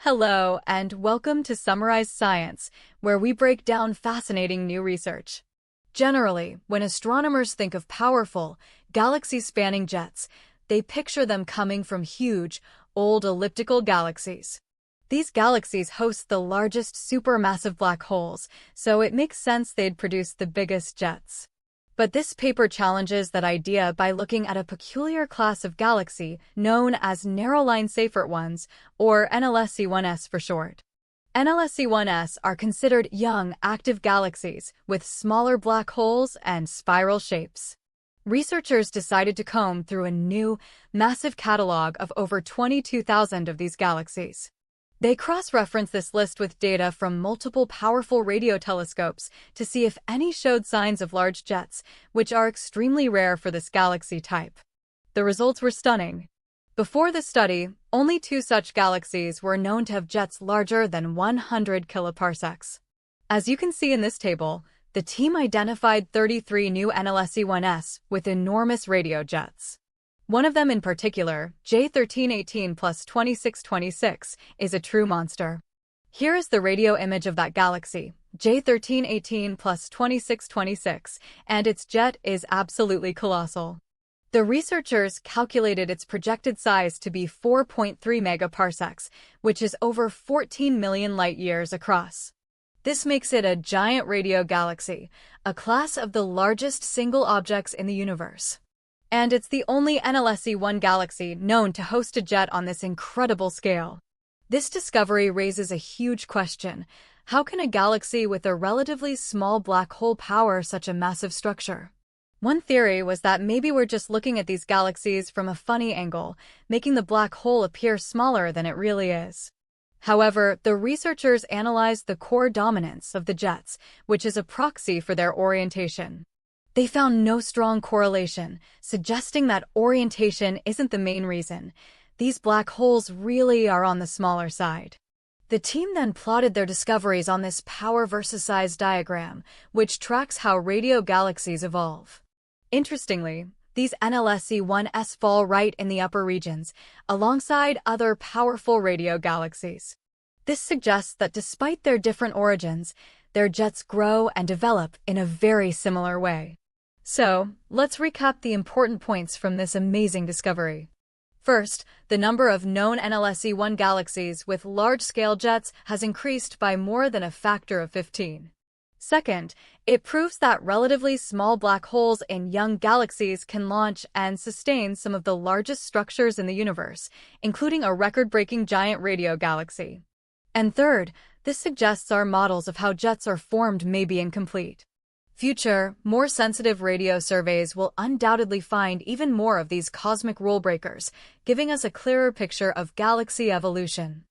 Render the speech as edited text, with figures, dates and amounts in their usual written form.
Hello, and welcome to Summarize Science, where we break down fascinating new research. Generally, when astronomers think of powerful, galaxy-spanning jets, they picture them coming from huge, old elliptical galaxies. These galaxies host the largest supermassive black holes, so it makes sense they'd produce the biggest jets. But this paper challenges that idea by looking at a peculiar class of galaxy known as Narrow-Line Seyfert ones, or NLSC-1s for short. NLSC-1s are considered young, active galaxies with smaller black holes and spiral shapes. Researchers decided to comb through a new, massive catalog of over 22,000 of these galaxies. They cross-reference this list with data from multiple powerful radio telescopes to see if any showed signs of large jets, which are extremely rare for this galaxy type. The results were stunning. Before the study, only 2 such galaxies were known to have jets larger than 100 kiloparsecs. As you can see in this table, the team identified 33 new NLSC-1s with enormous radio jets. One of them in particular, J1318 plus 2626, is a true monster. Here is the radio image of that galaxy, J1318 plus 2626, and its jet is absolutely colossal. The researchers calculated its projected size to be 4.3 megaparsecs, which is over 14 million light-years across. This makes it a giant radio galaxy, a class of the largest single objects in the universe. And it's the only NLSC-1 galaxy known to host a jet on this incredible scale. This discovery raises a huge question. How can a galaxy with a relatively small black hole power such a massive structure? One theory was that maybe we're just looking at these galaxies from a funny angle, making the black hole appear smaller than it really is. However, the researchers analyzed the core dominance of the jets, which is a proxy for their orientation. They found no strong correlation, suggesting that orientation isn't the main reason. These black holes really are on the smaller side. The team then plotted their discoveries on this power versus size diagram, which tracks how radio galaxies evolve. Interestingly, these NLSC-1s fall right in the upper regions, alongside other powerful radio galaxies. This suggests that despite their different origins, their jets grow and develop in a very similar way. So, let's recap the important points from this amazing discovery. First, the number of known NLSC-1 galaxies with large-scale jets has increased by more than a factor of 15. Second, it proves that relatively small black holes in young galaxies can launch and sustain some of the largest structures in the universe, including a record-breaking giant radio galaxy. And third, this suggests our models of how jets are formed may be incomplete. Future, more sensitive radio surveys will undoubtedly find even more of these cosmic rule breakers, giving us a clearer picture of galaxy evolution.